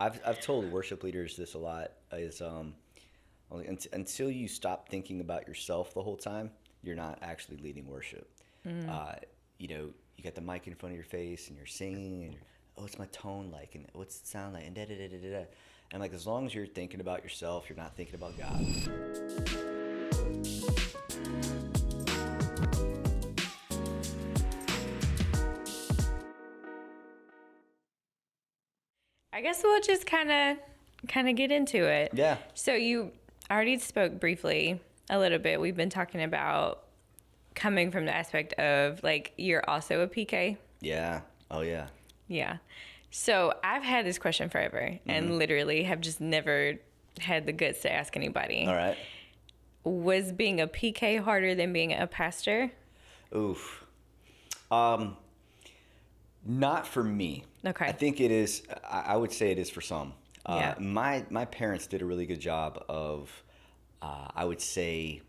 I've told worship leaders this a lot is until you stop thinking about yourself the whole time, you're not actually leading worship. Uh, you got the mic in front of your face and you're singing and what's my tone like and what's it sound like and da da da da da. And like as long as you're thinking about yourself, you're not thinking about God. I guess we'll just kind of get into it. Yeah. So you already spoke briefly a little bit. We've been talking about coming from the aspect of like you're also a PK. Yeah. Oh yeah. Yeah. So I've had this question forever and literally have just never had the guts to ask anybody. All right. Was being a PK harder than being a pastor? Oof. Not for me. Okay. I think it is. I would say it is for some. Yeah. My parents did a really good job of, I would say,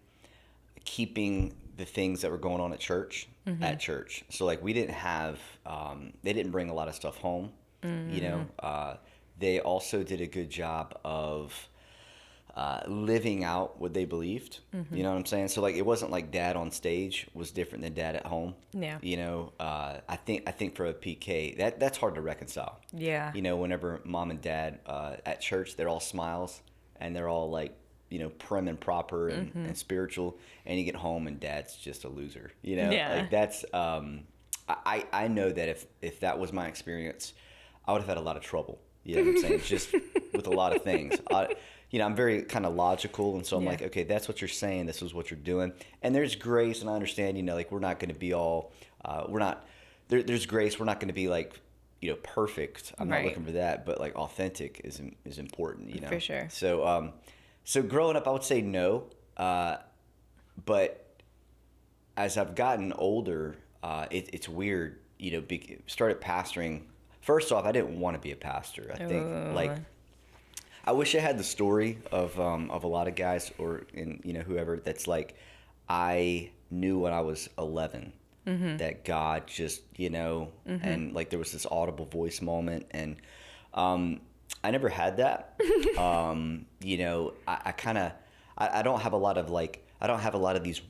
keeping the things that were going on at church at church. So like we didn't have, they didn't bring a lot of stuff home. They also did a good job of living out what they believed. You know what I'm saying? So like it wasn't like dad on stage was different than dad at home. Yeah. I think for a PK that's hard to reconcile. Yeah. Whenever mom and dad at church, they're all smiles and they're all like, prim and proper and spiritual, and you get home and dad's just a loser. Yeah. Like that's I know that if that was my experience, I would have had a lot of trouble. You know what I'm saying? Just with a lot of things. I'm very kind of logical, and so I'm like, okay, that's what you're saying. This is what you're doing, and there's grace, and I understand. Like we're not going to be all, we're not. There's grace. We're not going to be like, perfect. I'm not looking for that, but like authentic is important. For sure. So growing up, I would say no, but as I've gotten older, it's weird. Started pastoring. First off, I didn't want to be a pastor. I think like I wish I had the story of a lot of guys or whoever that's like I knew when I was 11 that God just and like there was this audible voice moment, and I never had that. I kind of I don't have a lot of like I don't have a lot of these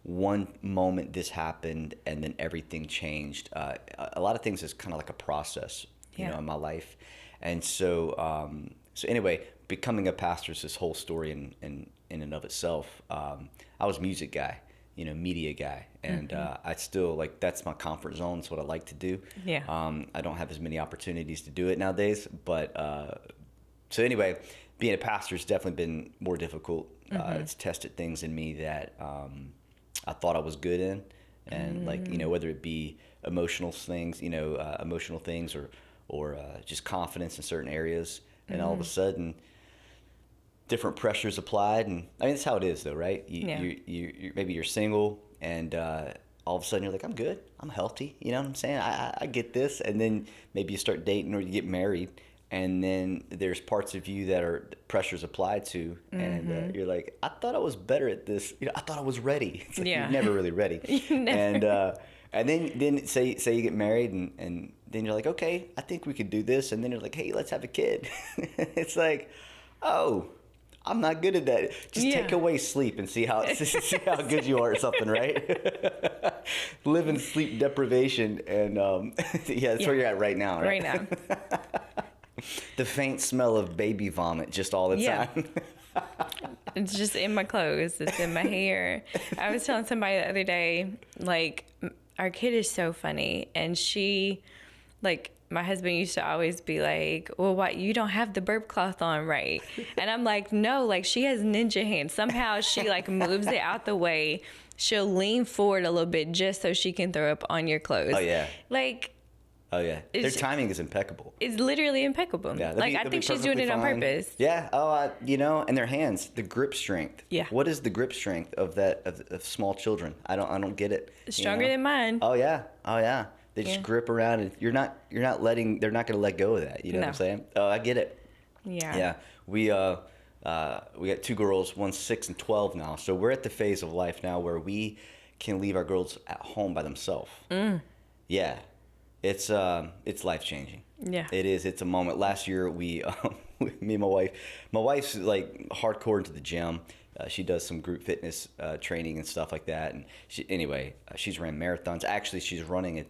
one moment this happened and then everything changed. A lot of things is kind of like a process, in my life. And so anyway, becoming a pastor is this whole story in and of itself. I was music guy, media guy. And I still like, that's my comfort zone. It's what I like to do. Yeah. I don't have as many opportunities to do it nowadays, but so anyway, being a pastor has definitely been more difficult. It's tested things in me that I thought I was good in, and like whether it be emotional things, or just confidence in certain areas, and all of a sudden, different pressures applied, and I mean that's how it is though, right? You maybe you're single, and all of a sudden you're like, I'm good, I'm healthy, you know what I'm saying? I get this, and then maybe you start dating or you get married. And then there's parts of you that are pressures applied to, and you're like, I thought I was better at this. I thought I was ready. It's like you're never really ready. Never. And then say you get married, and then you're like, okay, I think we could do this. And then you're like, hey, let's have a kid. It's like, oh, I'm not good at that. Just take away sleep and see how good you are or something, right? Live in sleep deprivation, and that's where you're at right now. Right now. The faint smell of baby vomit just all the time. It's just in my clothes. It's in my hair. I was telling somebody the other day, like, our kid is so funny. And she, like, my husband used to always be like, well, why you don't have the burp cloth on right? And I'm like, no, like, she has ninja hands. Somehow she, like, moves it out the way. She'll lean forward a little bit just so she can throw up on your clothes. Oh, yeah. Like... Oh, yeah. Their timing is impeccable. It's literally impeccable. Yeah, like, I think she's doing it on purpose. Yeah. Oh, and their hands, the grip strength. Yeah. What is the grip strength of that, of small children? I don't get it. Stronger than mine. Oh, yeah. Oh, yeah. They just grip around, and they're not going to let go of that. You know what I'm saying? Oh, I get it. Yeah. Yeah. We got 2 girls, one's 6 and 12 now. So we're at the phase of life now where we can leave our girls at home by themselves. Yeah. It's life changing. Yeah. It is. It's a moment. Last year me and my wife's like hardcore into the gym. She does some group fitness training and stuff like that. And she's ran marathons. Actually, she's running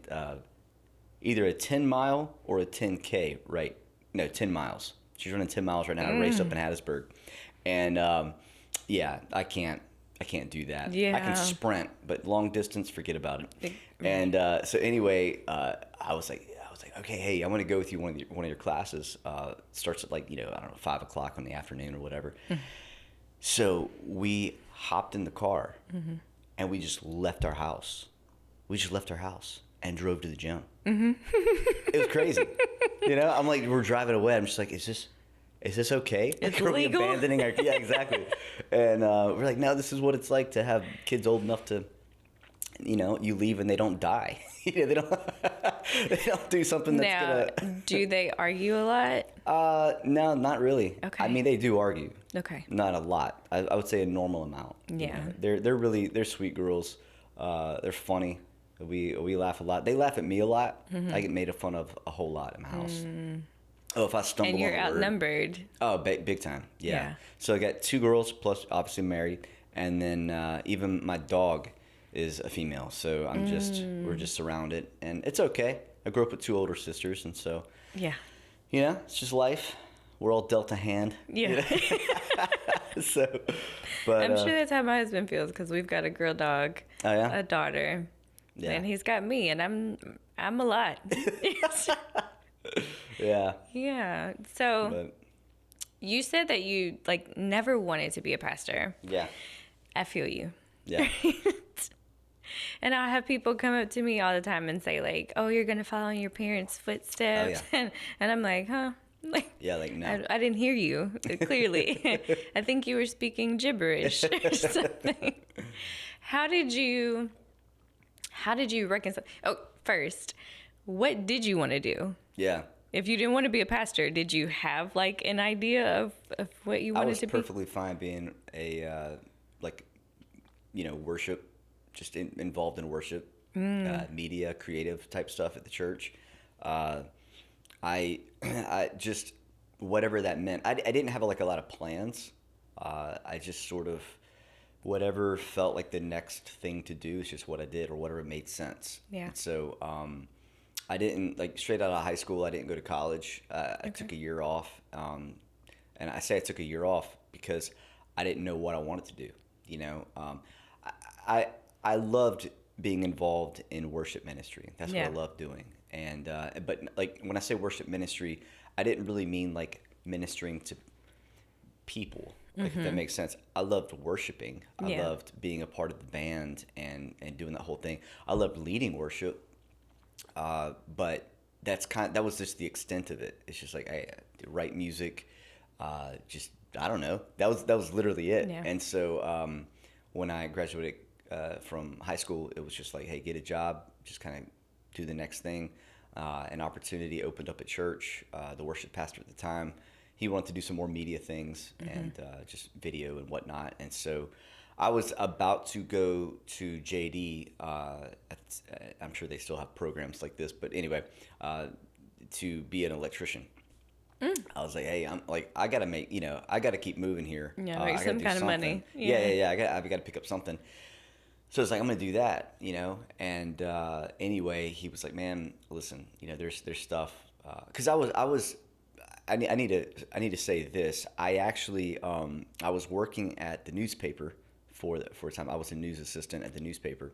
either a 10-mile or a 10K. Right? No, 10 miles. She's running 10 miles right now. A race up in Hattiesburg, and I can't do that. Yeah. I can sprint, but long distance, forget about it. And so anyway, I was like, okay, hey, I want to go with you one of your classes. Starts at like, I don't know, 5:00 in the afternoon or whatever. So we hopped in the car and we just left our house. We just left our house and drove to the gym. It was crazy. I'm like, we're driving away. I'm just like, is this okay? It's Are we legal? abandoning our? Yeah, exactly. And we're like, no, this is what it's like to have kids old enough to, you leave and they don't die. They don't do something that's Now, gonna. do they argue a lot? No, not really. Okay. I mean, they do argue. Okay. Not a lot. I would say a normal amount. Yeah. They're sweet girls. They're funny. We laugh a lot. They laugh at me a lot. I get made fun of a whole lot in my house. Oh, if I stumble And you're on a word. outnumbered. Oh, big time. Yeah. Yeah. So I got 2 girls plus obviously married, and then even my dog is a female. So we're just surrounded, and it's okay. I grew up with 2 older sisters, and so Yeah. it's just life. We're all dealt a hand. Yeah. So, but I'm sure that's how my husband feels because we've got a girl dog, oh yeah, a daughter, yeah, and he's got me, and I'm a lot. yeah. Yeah. So But you said that you like never wanted to be a pastor. yeah, I feel you. yeah, And I have people come up to me all the time and say like, "Oh, you're gonna follow in your parents' footsteps," and I'm like, "Huh." Like, yeah. Like no. I didn't hear you clearly. I think you were speaking gibberish or something. How did you reconcile? Oh, first, what did you want to do? Yeah. If you didn't want to be a pastor, did you have like an idea of what you wanted to be? I was perfectly fine being a worship, just involved in worship, media, creative type stuff at the church. I just, whatever that meant. I didn't have like a lot of plans. I just sort of, whatever felt like the next thing to do is just what I did, or whatever made sense. Yeah. And so I didn't, like, straight out of high school, I didn't go to college. I took a year off. And I say I took a year off because I didn't know what I wanted to do. I loved being involved in worship ministry. That's what I loved doing. And but like when I say worship ministry, I didn't really mean like ministering to people. Like if that makes sense. I loved worshiping. I loved being a part of the band and doing that whole thing. I loved leading worship. But that was just the extent of it. It's just like I write music. Just I don't know. That was literally it. Yeah. And so when I graduated from high school, it was just like, hey, get a job. Just kind of do the next thing. An opportunity opened up at church. The worship pastor at the time, he wanted to do some more media things and just video and whatnot. And so I was about to go to JD. I'm sure they still have programs like this, but anyway, to be an electrician. I was like, hey, I gotta I gotta keep moving here. Yeah, make some kind of money. Yeah. I've got to pick up something. So it's like, I'm gonna do that, And anyway, he was like, man, listen, there's stuff. Because I need to say this. I actually I was working at the newspaper for a time. I was a news assistant at the newspaper,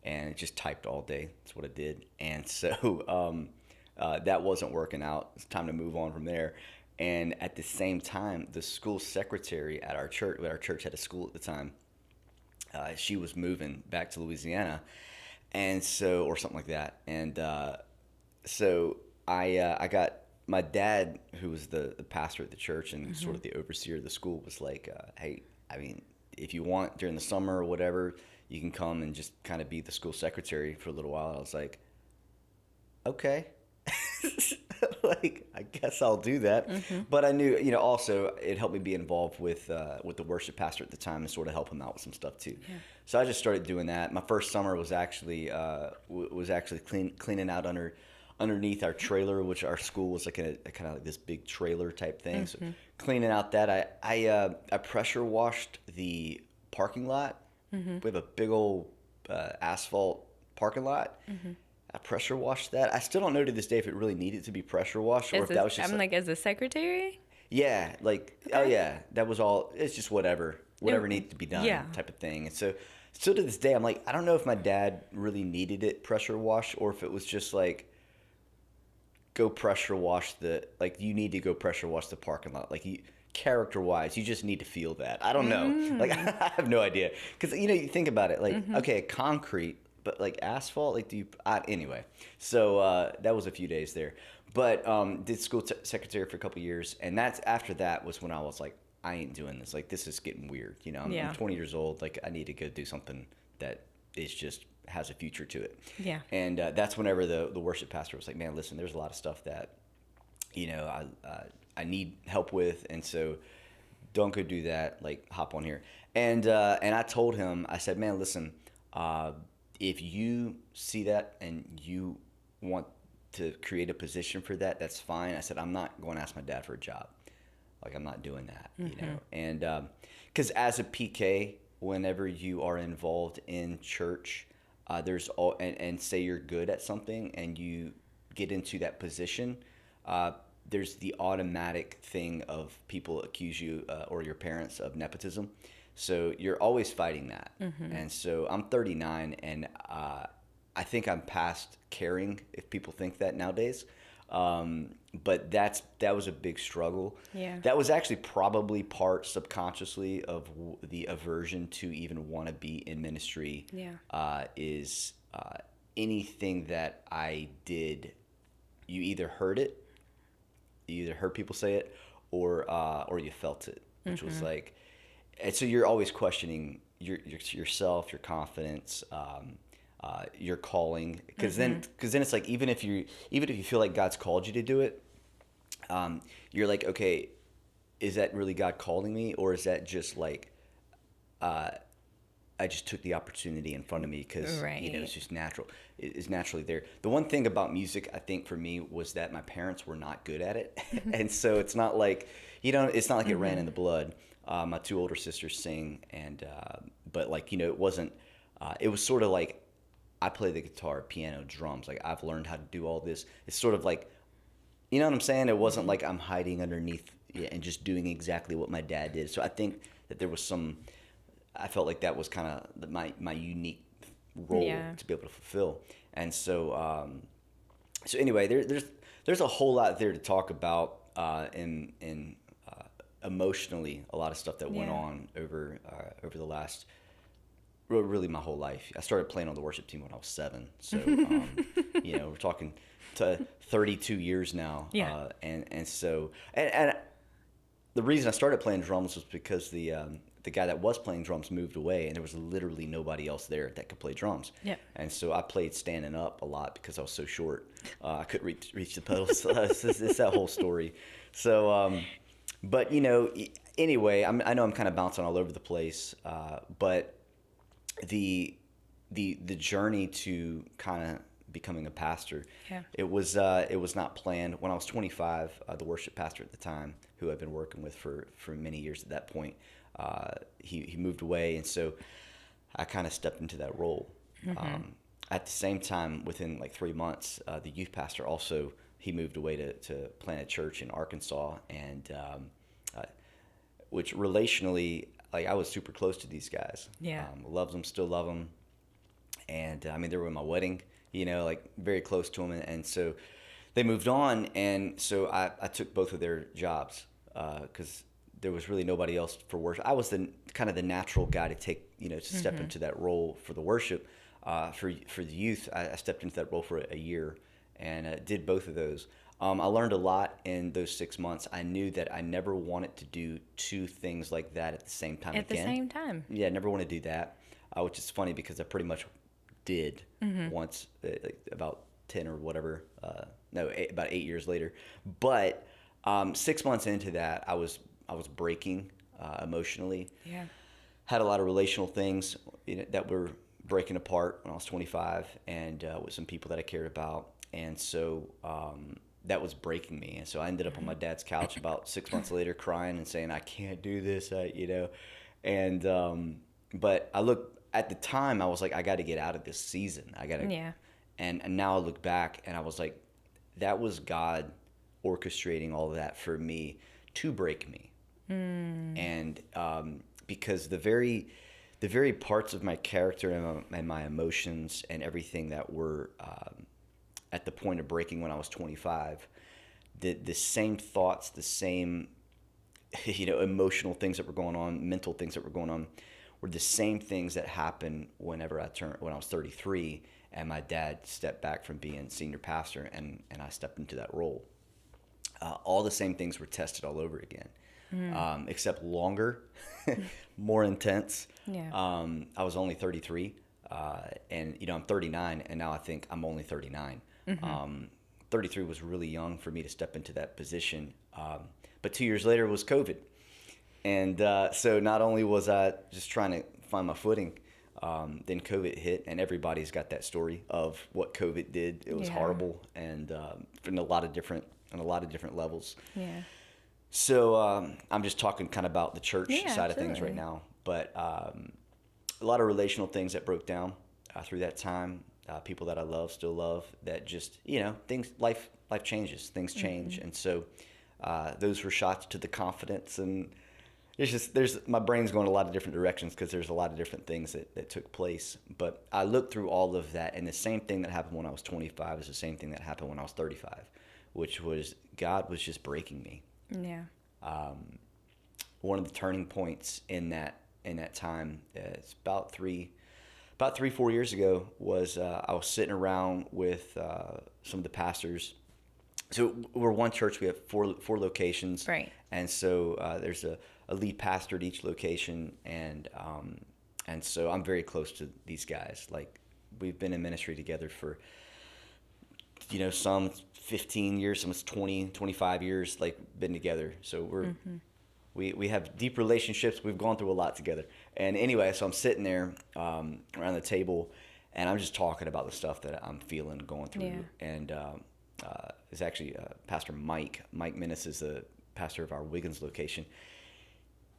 and just typed all day. That's what I did. And so that wasn't working out. It's time to move on from there. And at the same time, the school secretary at our church had a school at the time. She was moving back to Louisiana, and so, or something like that. And so I got my dad, who was the pastor at the church and sort of the overseer of the school, was like, hey, I mean, if you want during the summer or whatever, you can come and just kind of be the school secretary for a little while. I was like, okay. Like, I guess I'll do that. But I knew, also it helped me be involved with the worship pastor at the time and sort of help him out with some stuff too. Yeah. So I just started doing that. My first summer was actually cleaning out underneath our trailer, which our school was like a kind of like this big trailer type thing. So cleaning out that, I pressure washed the parking lot. We have a big old asphalt parking lot. I pressure washed that. I still don't know to this day if it really needed to be pressure washed or if that was just like as a secretary. Yeah, like oh yeah, that was all. It's just whatever needed to be done, type of thing. And so, still to this day, I'm like, I don't know if my dad really needed it pressure washed or if it was just like, go pressure wash you need to go pressure wash the parking lot. Like character wise, you just need to feel that. I don't know. Like I have no idea because you think about it. Like okay, concrete, but like asphalt. Like anyway. So that was a few days there. But did school secretary for a couple years, and after that was when I was like, I ain't doing this. Like this is getting weird. I'm 20 years old. Like I need to go do something that is just has a future to it. Yeah. And that's whenever the worship pastor was like, man, listen, there's a lot of stuff that I need help with, and so don't go do that. Like hop on here. And I told him, I said, man, listen, if you see that and you want to create a position for that, that's fine. I said, I'm not going to ask my dad for a job. Like, I'm not doing that, And because as a PK, whenever you are involved in church, there's and say you're good at something and you get into that position, there's the automatic thing of people accuse you or your parents of nepotism. So you're always fighting that. And so I'm 39 and I think I'm past caring if people think that nowadays. But that was a big struggle. Yeah. That was actually probably part subconsciously of the aversion to even want to be in ministry. Yeah. Is anything that I did, you either heard people say it, or you felt it, which was like, and so you're always questioning yourself, your confidence. Your calling, because then it's like even if you feel like God's called you to do it, you're like, okay, is that really God calling me, or is that just like I just took the opportunity in front of me because it's just natural. It's naturally there. The one thing about music, I think for me, was that my parents were not good at it, and so it's not like it's not like it ran in the blood. My two older sisters sing, and but like it wasn't. It was sort of like, I play the guitar, piano, drums. Like I've learned how to do all this. It's sort of like, you know what I'm saying? It wasn't like I'm hiding underneath and just doing exactly what my dad did. So I think that there was I felt like that was kind of my unique role to be able to fulfill. And so, so anyway, there's a whole lot there to talk about in emotionally, a lot of stuff that went on over the last. Really my whole life. I started playing on the worship team when I was 7. So, we're talking to 32 years now. Yeah. And so, and the reason I started playing drums was because the guy that was playing drums moved away, and there was literally nobody else there that could play drums. Yeah. And so I played standing up a lot because I was so short. I couldn't reach the pedals. It's that whole story. So, but anyway, I know I'm kind of bouncing all over the place, but the journey to kind of becoming a pastor, it was not planned. When I was 25, the worship pastor at the time, who I've been working with for many years at that point, he moved away, and so I kind of stepped into that role. At the same time, within like 3 months, the youth pastor also, he moved away to plant a church in Arkansas, and which relationally, like I was super close to these guys. Yeah. Loved them, still love them. And I mean, they were in my wedding, like very close to them. And so they moved on. And so I took both of their jobs because there was really nobody else for worship. I was the kind of the natural guy to take, to step into that role for the worship. For the youth, I stepped into that role for a year and did both of those. I learned a lot in those 6 months. I knew that I never wanted to do two things like that at the same time At the same time. Yeah, I never want to do that, which is funny because I pretty much did once, about 10 or whatever. About 8 years later. But 6 months into that, I was breaking emotionally. Yeah. Had a lot of relational things that were breaking apart when I was 25, and with some people that I cared about. And so that was breaking me. And so I ended up on my dad's couch about 6 months later, crying and saying, I can't do this, And but I look at the time, I was like, I got to get out of this season. I got to. Yeah. And now I look back and I was like, that was God orchestrating all of that for me to break me. And because the very parts of my character and my emotions and everything that were at the point of breaking when I was 25, the same thoughts, the same emotional things that were going on, mental things that were going on, were the same things that happened when I was 33, and my dad stepped back from being senior pastor, and I stepped into that role. All the same things were tested all over again, except longer, more intense. Yeah. I was only 33, and I'm 39, and now I think I'm only 39. 33 was really young for me to step into that position, but 2 years later was COVID. And so not only was I just trying to find my footing, then COVID hit, and everybody's got that story of what COVID did. It was horrible, and in a lot of different levels. Yeah. So I'm just talking kind of about the church side of things absolutely. right now, but a lot of relational things that broke down through that time. People that I still love. That just things, life changes, things change, and so those were shots to the confidence and. My brain's going a lot of different directions because there's a lot of different things that took place. But I looked through all of that, and the same thing that happened when I was 25 is the same thing that happened when I was 35, which was God was just breaking me. Yeah. One of the turning points in that time, it's about 4 years ago, was I was sitting around with some of the pastors. So we're one church. We have four locations, Right. And so there's a lead pastor at each location, and so I'm very close to these guys. Like, we've been in ministry together for some 15 years, some 20, 25 years, like, been together. So we have deep relationships. We've gone through a lot together. And anyway, so I'm sitting there around the table, and I'm just talking about the stuff that I'm feeling, going through. Yeah. And it's actually Pastor Mike. Mike Minnis is the pastor of our Wiggins location.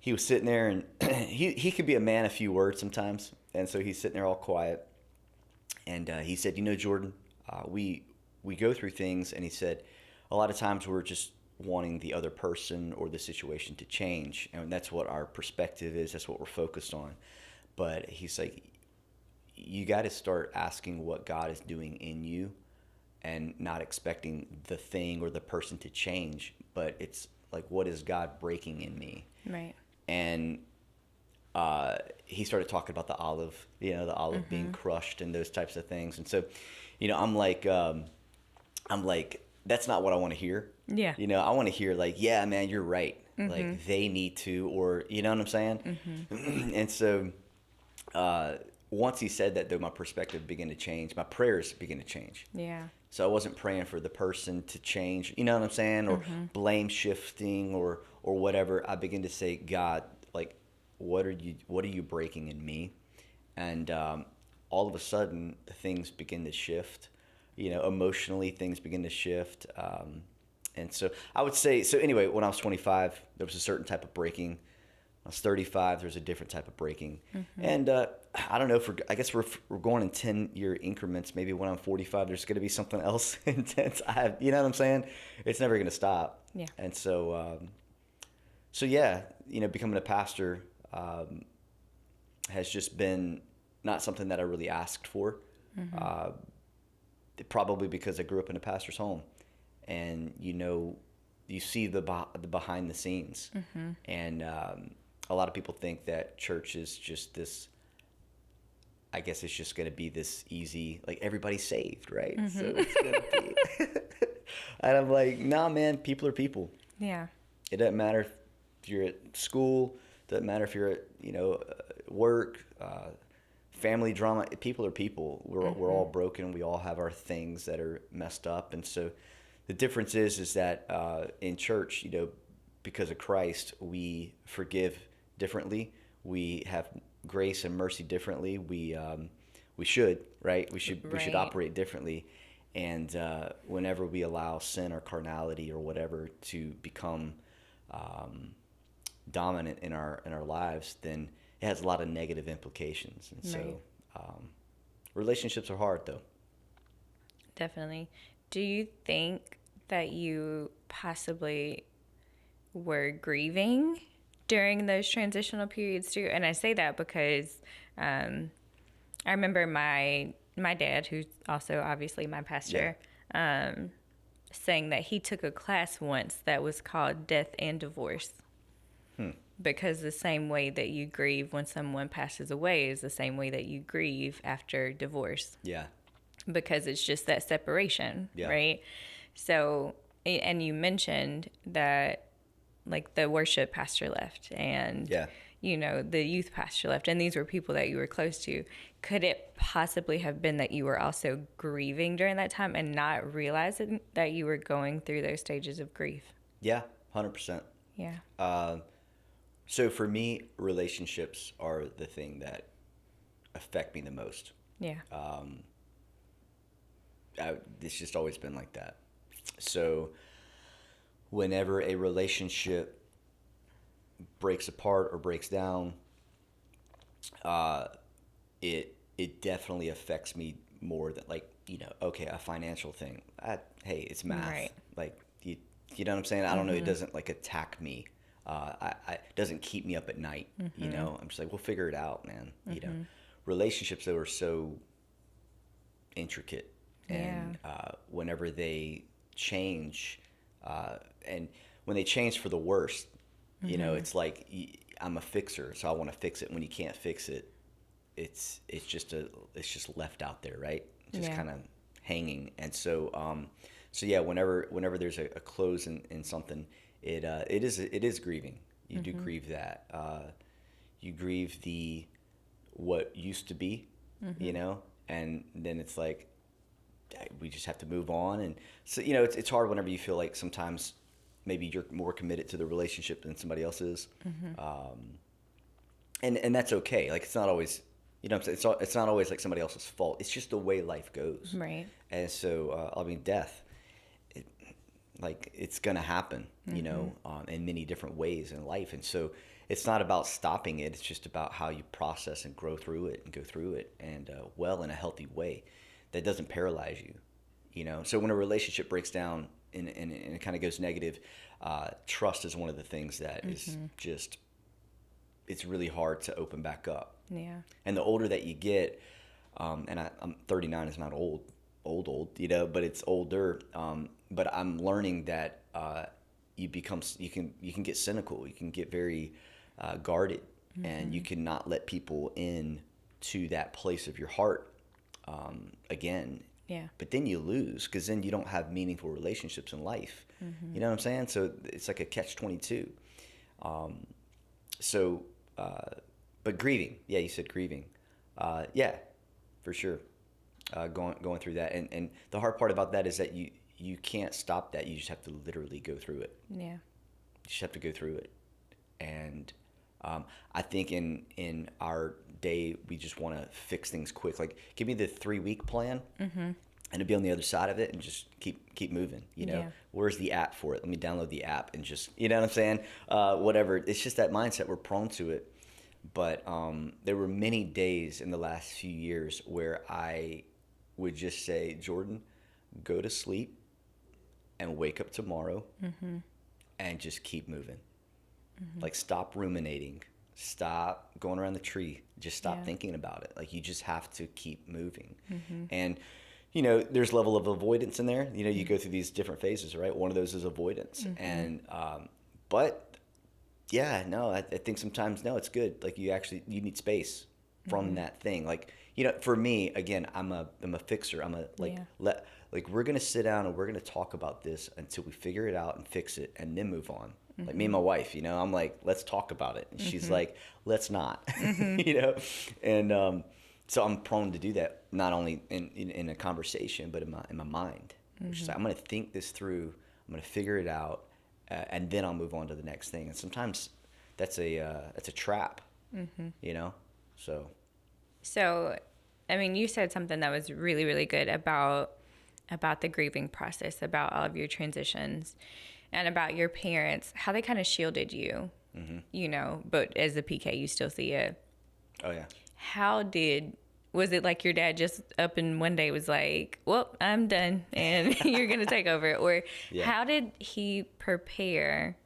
He was sitting there, and he could be a man of few words sometimes. And so he's sitting there all quiet. And he said, Jordan, we go through things. And he said, a lot of times we're just wanting the other person or the situation to change. And that's what our perspective is. That's what we're focused on. But he's like, you got to start asking what God is doing in you and not expecting the thing or the person to change. But it's like, what is God breaking in me? Right. And he started talking about the olive, being crushed and those types of things. And so, I'm like, that's not what I want to hear. Yeah. I want to hear like, yeah, man, you're right. Like, they need to, or, you know what I'm saying? And so, once he said that, though, my perspective began to change. My prayers began to change. Yeah. So I wasn't praying for the person to change, you know what I'm saying, or blame shifting or whatever. I began to say, God, like, what are you breaking in me? And all of a sudden, things begin to shift. Emotionally, things begin to shift. And so I would say, so anyway, when I was 25, there was a certain type of breaking. When I was 35, there was a different type of breaking. And I don't know, I guess we're going in 10-year increments. Maybe when I'm 45, there's going to be something else intense. You know what I'm saying? It's never going to stop. Yeah. And so, yeah, becoming a pastor has just been not something that I really asked for. Probably because I grew up in a pastor's home, and you see the behind the scenes, and a lot of people think that church is just this. I guess it's just going to be this easy, like, everybody's saved, right? So it's going to be, and I'm like, nah, man, people are people. Yeah. It doesn't matter if you're at school. Doesn't matter if you're at work, family drama. People are people. We're all broken. We all have our things that are messed up, and so the difference is that in church, because of Christ, we forgive differently. We have grace and mercy differently. We should, right? We should operate differently, And whenever we allow sin or carnality or whatever to become dominant in our lives, then it has a lot of negative implications. And so relationships are hard, though. Definitely. Do you think that you possibly were grieving during those transitional periods too? And I say that because I remember my dad, who's also obviously my pastor, saying that he took a class once that was called Death and Divorce. Because the same way that you grieve when someone passes away is the same way that you grieve after divorce. Yeah. Because it's just that separation, Yeah. right? So, and you mentioned that like the worship pastor left and, you know, the youth pastor left, and these were people that you were close to. Could it possibly have been that you were also grieving during that time and not realizing that you were going through those stages of grief? Yeah, 100%. Yeah. So for me, relationships are the thing that affect me the most. Yeah. It's just always been like that. So whenever a relationship breaks apart or breaks down, it definitely affects me more than, like, you know, okay, a financial thing. Hey, it's math. Right. Like, you know what I'm saying? I don't know. It doesn't like attack me. It doesn't keep me up at night. You know, I'm just like, we'll figure it out, man. You know, relationships that are so intricate, and whenever they change, and when they change for the worst, you know, it's like I'm a fixer, so I want to fix it. When you can't fix it, it's just left out there, right? Just kind of hanging. And so yeah, whenever there's a close in something, it is grieving. You do grieve that. You grieve what used to be, you know, and then it's like we just have to move on. And so, you know, it's hard whenever you feel like sometimes maybe you're more committed to the relationship than somebody else is. And that's okay. Like, it's not always, you know what I'm saying? It's not always like somebody else's fault. It's just the way life goes. Right. And so, I mean, death, it's going to happen, you know, in many different ways in life. And so it's not about stopping it. It's just about how you process and grow through it and go through it, and in a healthy way that doesn't paralyze you, you know? So when a relationship breaks down and it kind of goes negative, trust is one of the things that is just, it's really hard to open back up. Yeah. And the older that you get, and I'm 39 is not old, you know, but it's older. But I'm learning that you can get cynical. You can get very guarded, and you cannot let people in to that place of your heart again. Yeah. But then you lose, because then you don't have meaningful relationships in life. You know what I'm saying? So it's like a catch-22. But grieving. Yeah, you said grieving. Yeah, for sure. Going through that. And the hard part about that is that you can't stop that. You just have to literally go through it. Yeah. You just have to go through it. And I think in our day, we just want to fix things quick. Like, give me the 3-week plan, and to be on the other side of it and just keep moving. You know, where's the app for it? Let me download the app and just, you know what I'm saying? Whatever. It's just that mindset. We're prone to it. But there were many days in the last few years where I would just say, Jordan, go to sleep and wake up tomorrow and just keep moving. Like, stop ruminating. Stop going around the tree. Just stop thinking about it. Like, you just have to keep moving. And, you know, there's level of avoidance in there. You know, you go through these different phases, right? One of those is avoidance. And, but yeah, no, I think sometimes, no, it's good. Like, you need space from that thing. Like, you know, for me, again, I'm a fixer. We're going to sit down and we're going to talk about this until we figure it out and fix it and then move on. Like, me and my wife, you know, I'm like, let's talk about it. And she's like, let's not, you know? And so I'm prone to do that, not only in a conversation, but in my mind. Which is like, I'm going to think this through. I'm going to figure it out. And then I'll move on to the next thing. And sometimes that's a trap, you know? So, I mean, you said something that was really, really good about about the grieving process, about all of your transitions, and about your parents, how they kind of shielded you, you know, but as a PK, you still see it. Oh, yeah. Was it like your dad just up and one day was like, well, I'm done and you're going to take over? Or how did he prepare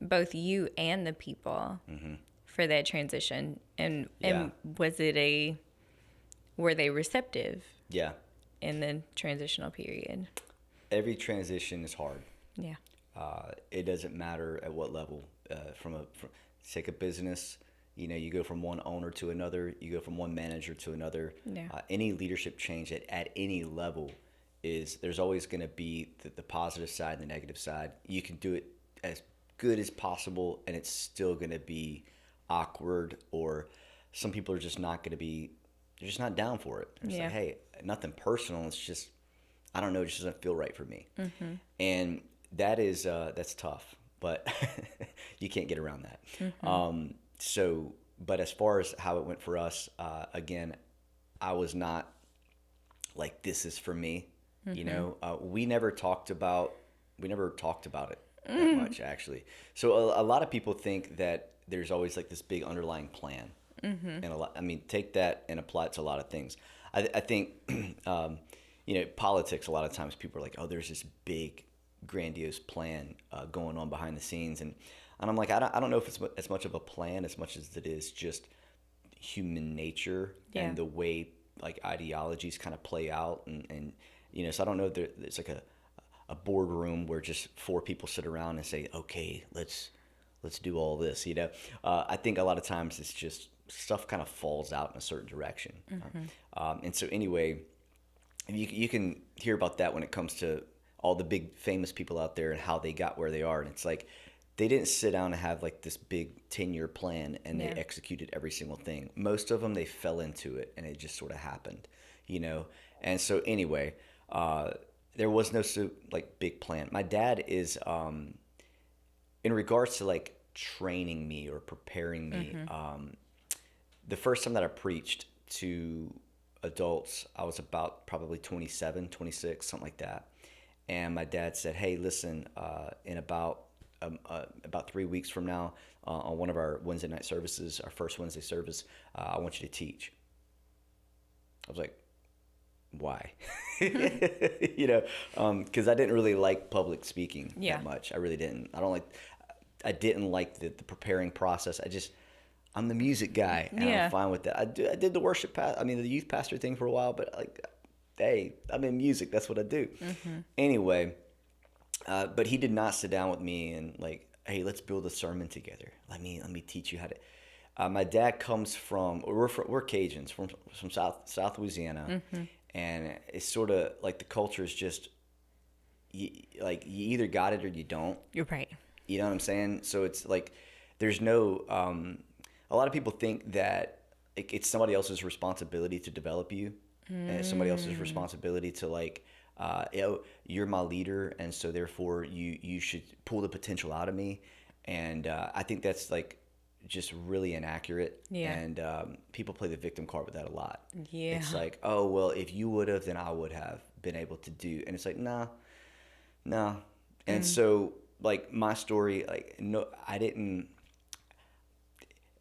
both you and the people for that transition? And were they receptive? Yeah. In the transitional period? Every transition is hard. Yeah. It doesn't matter at what level. From take a business, you know, you go from one owner to another, you go from one manager to another. Yeah. Any leadership change at any level there's always going to be the positive side and the negative side. You can do it as good as possible, and it's still going to be awkward, or some people are just not going to be, they're just not down for it. It's like, hey, nothing personal. It's just, I don't know, it just doesn't feel right for me. And that's tough, but you can't get around that. But as far as how it went for us, again, I was not like, this is for me. You know, we never talked about it that much, actually. So a lot of people think that there's always like this big underlying plan. And take that and apply it to a lot of things. I think, you know, politics, a lot of times people are like, oh, there's this big, grandiose plan going on behind the scenes. And I'm like, I don't know if it's as much of a plan as much as it is just human nature and the way like ideologies kind of play out. And you know, so I don't know if it's like a boardroom where just 4 people sit around and say, okay, let's do all this, you know. I think a lot of times it's just stuff kind of falls out in a certain direction. And so anyway, you can hear about that when it comes to all the big famous people out there and how they got where they are. And it's like, they didn't sit down and have like this big 10-year plan and they executed every single thing. Most of them, they fell into it and it just sort of happened, you know. And so anyway, there was no like big plan. My dad is, in regards to like training me or preparing me, the first time that I preached to adults, I was about probably 27, 26, something like that. And my dad said, hey, listen, in about 3 weeks from now, on one of our Wednesday night services, our first Wednesday service, I want you to teach. I was like, why? You know, because I didn't really like public speaking that much. I really didn't. I didn't like the preparing process. I'm the music guy, and I'm fine with that. I did the the youth pastor thing for a while, but like, hey, I'm in music. That's what I do. Anyway, but he did not sit down with me and like, hey, let's build a sermon together. Let me teach you how to. My dad comes from we're Cajuns from South Louisiana, and it's sort of like the culture is just you either got it or you don't. You're right. You know what I'm saying? So it's like there's no. A lot of people think that it's somebody else's responsibility to develop you, and it's somebody else's responsibility to like. You're my leader, and so therefore you should pull the potential out of me, and I think that's like just really inaccurate. And people play the victim card with that a lot. It's like, oh well, if you would have, then I would have been able to do, and it's like nah. And so like my story, like no, I didn't.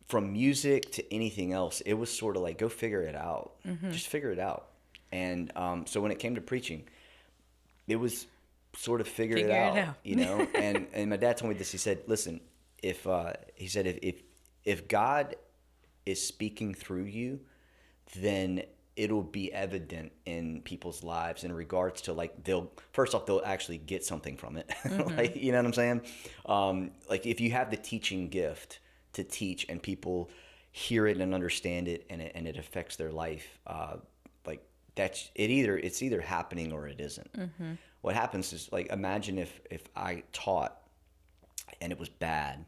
From music to anything else, it was sort of like go figure it out, just figure it out. And so when it came to preaching, it was sort of figure it out, you know. and my dad told me this. He said, "Listen, if God is speaking through you, then it'll be evident in people's lives in regards to like they'll actually get something from it, like you know what I'm saying? Like if you have the teaching gift to teach and people hear it and understand it and it affects their life, like that's it. It's either happening or it isn't. What happens is like imagine if I taught and it was bad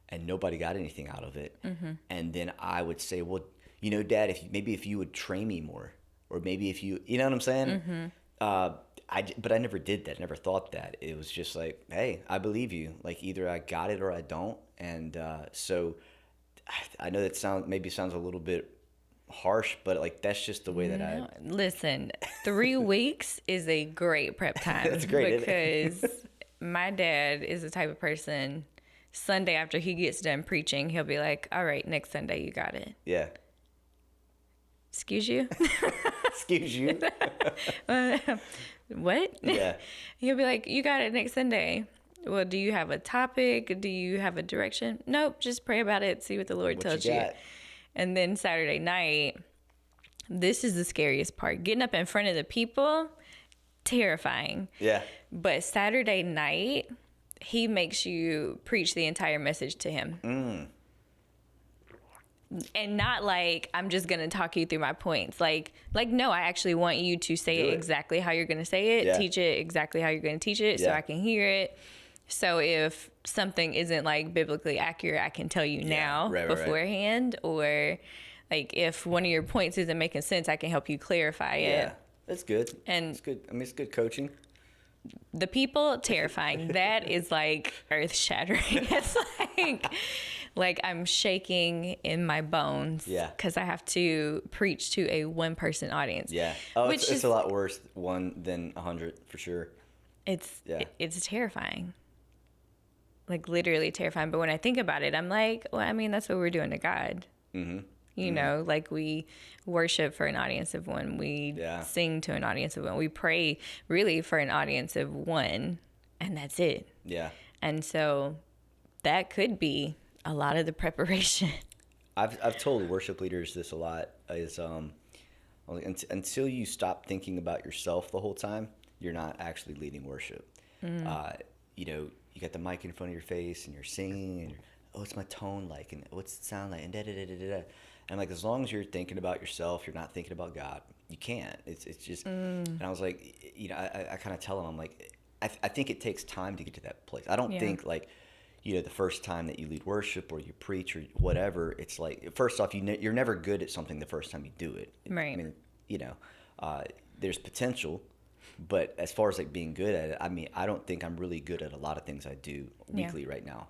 and nobody got anything out of it, and then I would say, well, you know, Dad, if you would train me more, or maybe if you know what I'm saying. But I never did that. Never thought that. It was just like, hey, I believe you. Like either I got it or I don't. And so I know that sounds a little bit harsh, but like that's just the way that I. Listen, 3 weeks is a great prep time. That's great, because my dad is the type of person. Sunday after he gets done preaching, he'll be like, "All right, next Sunday you got it." Yeah. Excuse you? Excuse you? What? Yeah. He'll be like, "You got it next Sunday." Well, do you have a topic? Do you have a direction? Nope, just pray about it, see what the Lord tells you. And then Saturday night, this is the scariest part. Getting up in front of the people, terrifying. Yeah. But Saturday night, he makes you preach the entire message to him. And not like, I'm just going to talk you through my points. Like, no, I actually want you to say it exactly how you're going to say it, teach it exactly how you're going to teach it so I can hear it. So if something isn't like biblically accurate, I can tell you now beforehand. Or like if one of your points isn't making sense, I can help you clarify it. Yeah, that's good. And it's good. I mean, it's good coaching. The people, terrifying. That is like earth shattering. It's like I'm shaking in my bones. Yeah. Because I have to preach to a 1-person audience. Yeah. Oh, it's a lot worse one than 100 for sure. It's terrifying. Like literally terrifying. But when I think about it, I'm like, well, I mean, that's what we're doing to God. Mm-hmm. You know, like we worship for an audience of 1. We sing to an audience of 1. We pray really for an audience of 1, and that's it. Yeah. And so that could be a lot of the preparation. I've told worship leaders this a lot is until you stop thinking about yourself the whole time, you're not actually leading worship. You know, you got the mic in front of your face and you're singing and what's my tone like and what's it sound like and da da da da da. And like as long as you're thinking about yourself, you're not thinking about God. You can't. It's just. And I was like, you know, I kind of tell them, I'm like, I think it takes time to get to that place. I don't think like, you know, the first time that you lead worship or you preach or whatever, it's like first off, you're never good at something the first time you do it. Right. I mean, you know, there's potential. But as far as like being good at it, I mean, I don't think I'm really good at a lot of things I do weekly right now.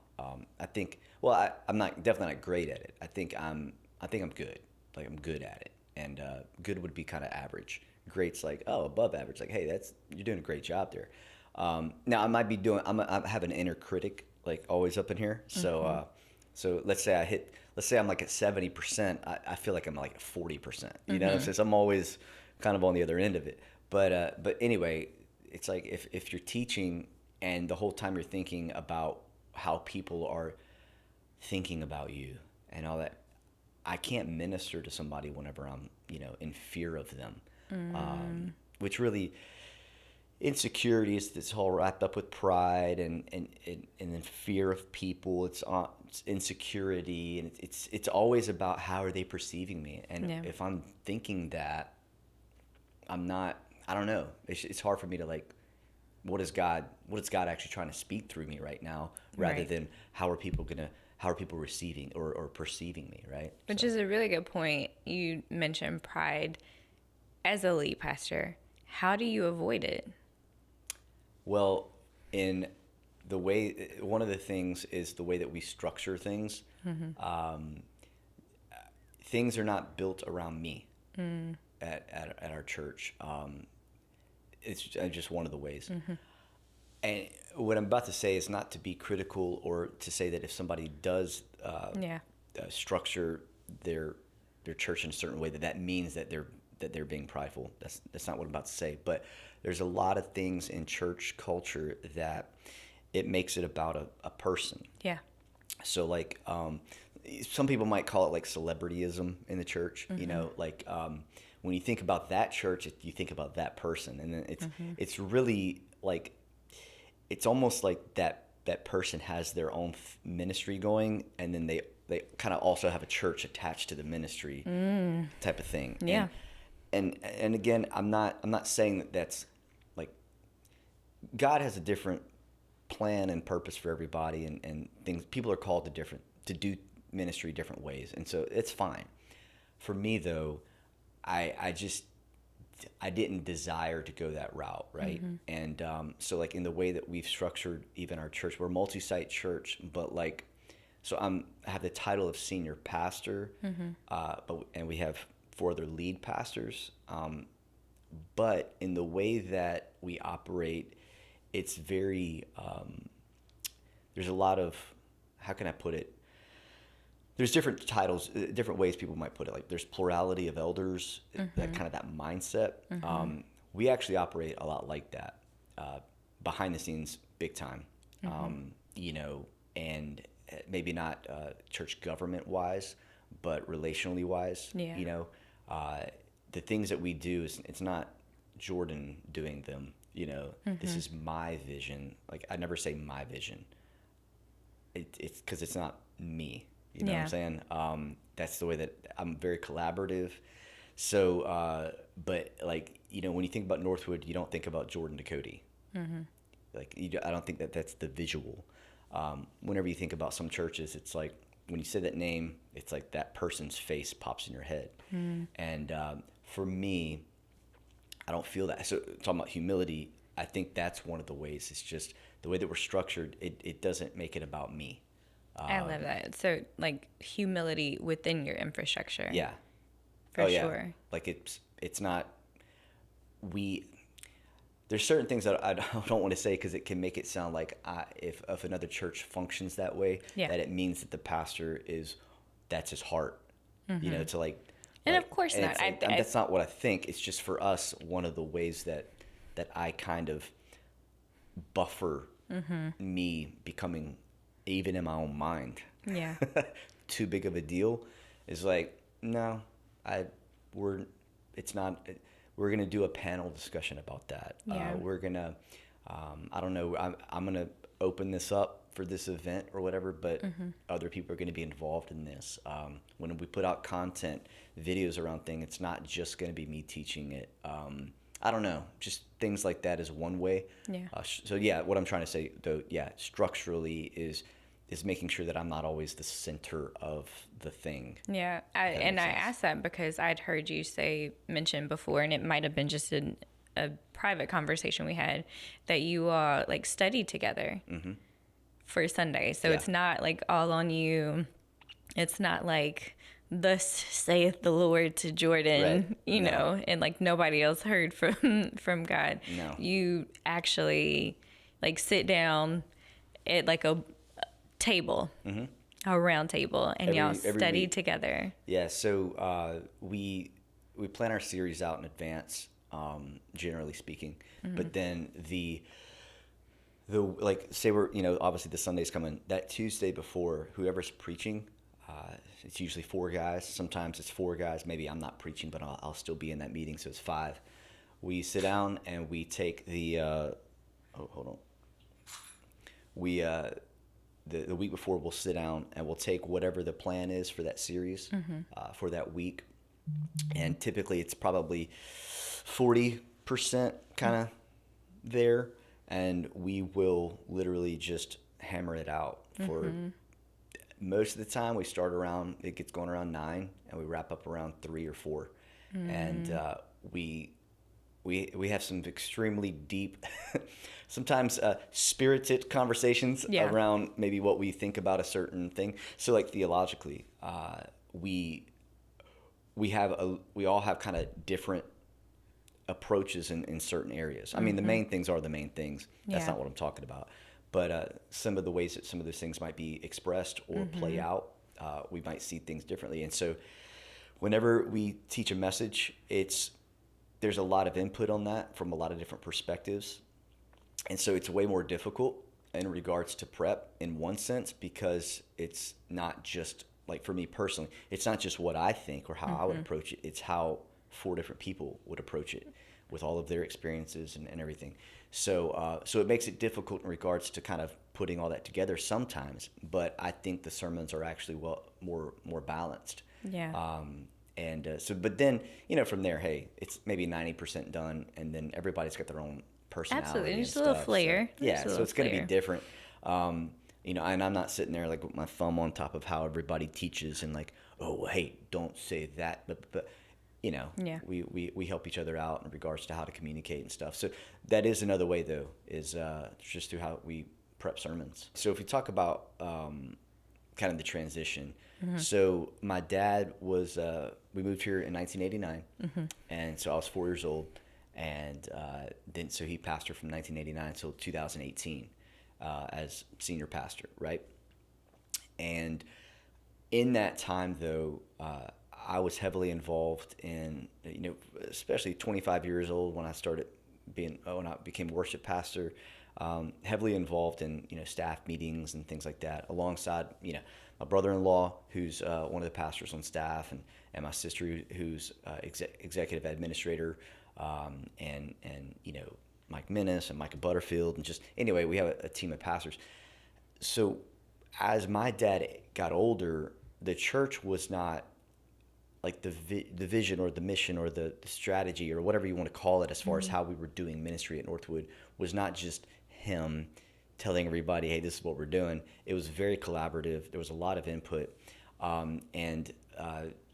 I think, well, I'm definitely not great at it. I think I'm good. Like I'm good at it, and good would be kind of average. Great's like above average. Like hey, you're doing a great job there. Now I might be doing. I have an inner critic like always up in here. So so let's say I'm like at 70%. I feel like I'm like at 40%. You know, since I'm always kind of on the other end of it. But anyway, it's like if you're teaching and the whole time you're thinking about how people are thinking about you and all that, I can't minister to somebody whenever I'm, you know, in fear of them. Which really, insecurity is this whole wrapped up with pride and then fear of people. It's insecurity and it's always about how are they perceiving me. And if I'm thinking that, I'm not. I don't know. It's hard for me to like, what is God actually trying to speak through me right now, rather than how are people receiving or perceiving me, right? Which is a really good point. You mentioned pride. As a lead pastor, how do you avoid it? Well, in the way, one of the things is the way that we structure things. Things are not built around me at our church. It's just one of the ways. And what I'm about to say is not to be critical or to say that if somebody does structure their church in a certain way that means that they're being prideful. That's not what I'm about to say. But there's a lot of things in church culture that it makes it about a person. Yeah. So like some people might call it like celebrityism in the church. You know, like when you think about that church, you think about that person, and then it's really like it's almost like that person has their own ministry going, and then they kind of also have a church attached to the ministry type of thing. Yeah. And again, I'm not saying that that's like God has a different plan and purpose for everybody, and things. People are called to do ministry different ways, and so it's fine. For me though, I didn't desire to go that route, right? And so like in the way that we've structured even our church, we're a multi-site church, but like, so I have the title of senior pastor, and we have 4 other lead pastors. But in the way that we operate, it's very, there's a lot of, how can I put it? There's different titles, different ways people might put it. Like there's plurality of elders, that kind of that mindset. We actually operate a lot like that, behind the scenes, big time. You know, and maybe not church government wise, but relationally wise. Yeah. You know, the things that we do it's not Jordan doing them. You know, this is my vision. Like I never say my vision. It's because it's not me. You know what I'm saying? That's the way that I'm very collaborative. So, but like, you know, when you think about Northwood, you don't think about Jordan Ducote. Like, I don't think that that's the visual. Whenever you think about some churches, it's like when you say that name, it's like that person's face pops in your head. And for me, I don't feel that. So talking about humility, I think that's one of the ways. It's just the way that we're structured. It doesn't make it about me. I love that. So like humility within your infrastructure. Yeah. For sure. Like it's not, there's certain things that I don't want to say because it can make it sound like if another church functions that way, that it means that the pastor that's his heart, you know, to like. And of course not. That's not what I think. It's just for us, one of the ways that I kind of buffer me becoming, even in my own mind, too big of a deal is like, no, we're going to do a panel discussion about that. We're going to, I don't know, I'm going to open this up for this event or whatever, but other people are going to be involved in this. When we put out content, videos around things, it's not just going to be me teaching it. I don't know, just things like that is one way. So what I'm trying to say though, structurally is making sure that I'm not always the center of the thing. Yeah, I asked that because I'd heard you mention before, and it might have been just a private conversation we had, that you like studied together for Sunday. So it's not like all on you. It's not like thus saith the Lord to Jordan, you know, and like nobody else heard from God. No. You actually like sit down at like a table, a round table, and y'all study together. Yeah, so we plan our series out in advance, generally speaking. But then the like, say we're, you know, obviously the Sunday's coming. That Tuesday before, whoever's preaching, it's usually 4 guys. Sometimes it's 4 guys. Maybe I'm not preaching, but I'll still be in that meeting, so it's 5. We sit down and we take the hold on. We the week before, we'll sit down and we'll take whatever the plan is for that series for that week. And typically it's probably 40% kind of there. And we will literally just hammer it out for most of the time. It gets going around 9 and we wrap up around 3 or 4. And we have some extremely deep, sometimes spirited conversations around maybe what we think about a certain thing. So like theologically, we all have kind of different approaches in certain areas. I mean, the main things are the main things. That's not what I'm talking about. But some of the ways that some of those things might be expressed or play out, we might see things differently. And so whenever we teach a message, there's a lot of input on that from a lot of different perspectives. And so it's way more difficult in regards to prep in one sense, because it's not just, like for me personally, it's not just what I think or how I would approach it. It's how 4 different people would approach it with all of their experiences and everything. So it makes it difficult in regards to kind of putting all that together sometimes. But I think the sermons are actually more balanced. Yeah. But then, you know, from there, hey, it's maybe 90% done, and then everybody's got their own personality. Absolutely, and just a little flair. So it's going to be different. You know, and I'm not sitting there like with my thumb on top of how everybody teaches and like, oh, hey, don't say that. But you know, we help each other out in regards to how to communicate and stuff. So that is another way, though, is just through how we prep sermons. So if you talk about kind kind of the transition. So my dad was, we moved here in 1989, and so I was 4 years old, and then so he pastored from 1989 until 2018 as senior pastor, right? And in that time, though, I was heavily involved in, especially 25 years old when I when I became worship pastor, heavily involved in, staff meetings and things like that, alongside, my brother-in-law, who's one of the pastors on staff, and my sister, who's executive administrator, and Mike Minnis and Micah Butterfield, and just, anyway, we have a team of pastors. So as my dad got older, the church was not like the vision or the mission or the strategy or whatever you want to call it, as far as how we were doing ministry at Northwood, was not just him telling everybody, hey, this is what we're doing. It was very collaborative. There was a lot of input.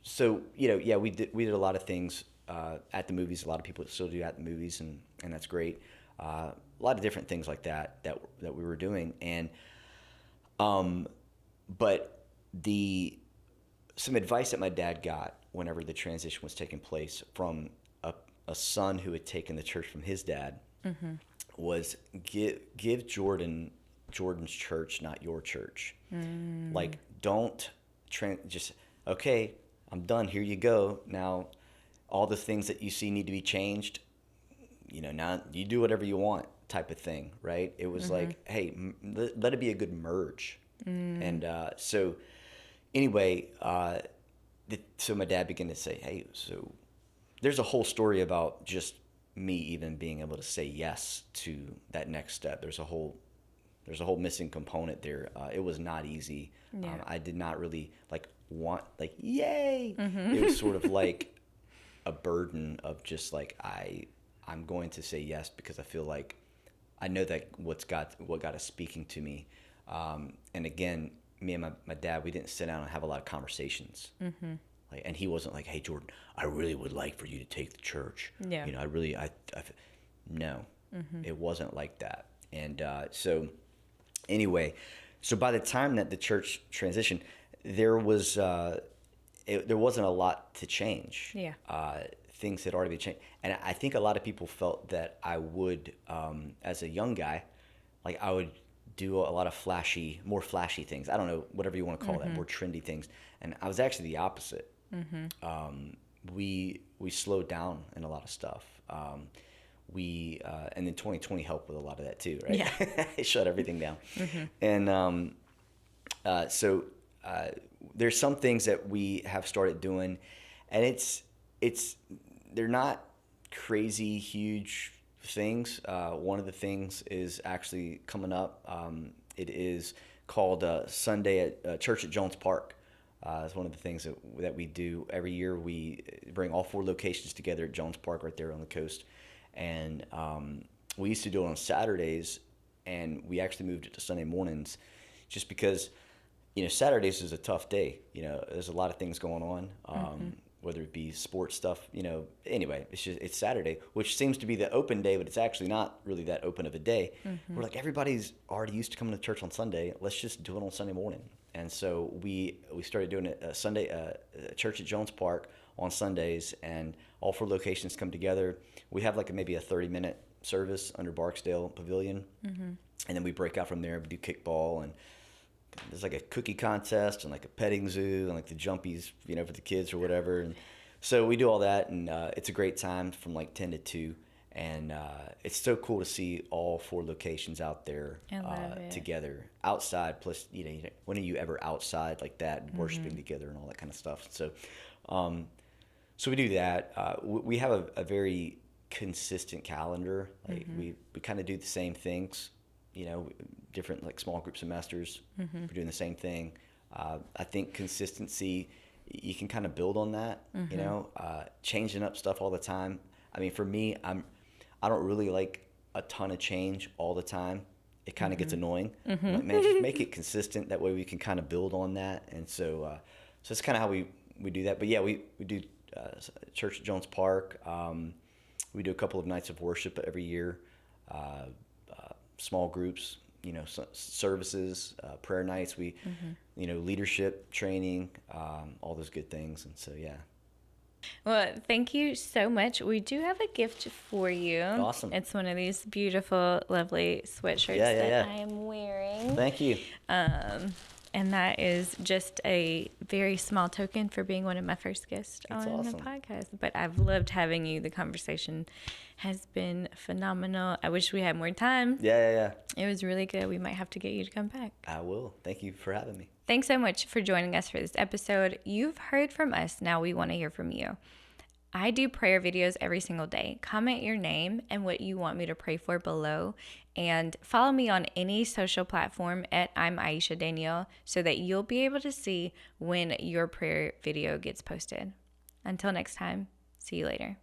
So, we did a lot of things at the movies. A lot of people still do at the movies, and that's great. A lot of different things like that we were doing. And but some advice that my dad got whenever the transition was taking place from a son who had taken the church from his dad was give Jordan's church, not your church. Like, don't just, okay, I'm done. Here you go. Now, all the things that you see need to be changed. Now you do whatever you want, type of thing, right? It was like, hey, let it be a good merge. And so anyway, so my dad began to say, hey, so there's a whole story about just me even being able to say yes to that next step. There's a whole missing component there. It was not easy. Yeah. I did not really want yay. It was sort of like a burden of just like, I'm going to say yes because I feel like I know that what God is speaking to me. And again, me and my dad, we didn't sit down and have a lot of conversations. And he wasn't like, hey, Jordan, I really would like for you to take the church. Yeah. No, it wasn't like that. And so anyway, so by the time that the church transitioned, there wasn't a lot to change. Yeah. Things had already been changed. And I think a lot of people felt that I would, as a young guy, I would do a lot of more flashy things. I don't know, whatever you want to call that, more trendy things. And I was actually the opposite. We slowed down in a lot of stuff. And then 2020 helped with a lot of that too, right? Yeah. It shut everything down. And so there's some things that we have started doing, and they're not crazy huge things. One of the things is actually coming up. It is called Sunday at Church at Jones Park. It's one of the things that we do every year. We bring all 4 locations together at Jones Park right there on the coast. And we used to do it on Saturdays, and we actually moved it to Sunday mornings just because, Saturdays is a tough day. There's a lot of things going on, whether it be sports stuff, anyway, it's Saturday, which seems to be the open day, but it's actually not really that open of a day. We're like, everybody's already used to coming to church on Sunday. Let's just do it on Sunday morning. And so we started doing it Church at Jones Park on Sundays, and all 4 locations come together. We have maybe a 30-minute service under Barksdale Pavilion, and then we break out from there. We do kickball, and there's a cookie contest and a petting zoo and the jumpies, for the kids or whatever. And so we do all that, and it's a great time from 10 to 2. And it's so cool to see all 4 locations out there together outside. Plus, when are you ever outside like that, worshiping together and all that kind of stuff? So, so we do that. We have a very consistent calendar. We kind of do the same things. Different small group semesters. We're doing the same thing. I think consistency, you can kind of build on that. Changing up stuff all the time. I mean, for me, I don't really like a ton of change all the time. It kind of gets annoying. Man, just make it consistent. That way we can kind of build on that. And so that's kind of how we do that. But yeah, we do Church at Jones Park. We do a couple of nights of worship every year. Small groups, services, prayer nights. We, leadership training, all those good things. And so, yeah. Well, thank you so much. We do have a gift for you. Awesome. It's one of these beautiful, lovely sweatshirts that I am wearing. Thank you. And that is just a very small token for being one of my first guests on the podcast. But I've loved having you. The conversation has been phenomenal. I wish we had more time. Yeah. It was really good. We might have to get you to come back. I will. Thank you for having me. Thanks so much for joining us for this episode. You've heard from us. Now we want to hear from you. I do prayer videos every single day. Comment your name and what you want me to pray for below, and follow me on any social platform at I'm Aisha Danielle so that you'll be able to see when your prayer video gets posted. Until next time, see you later.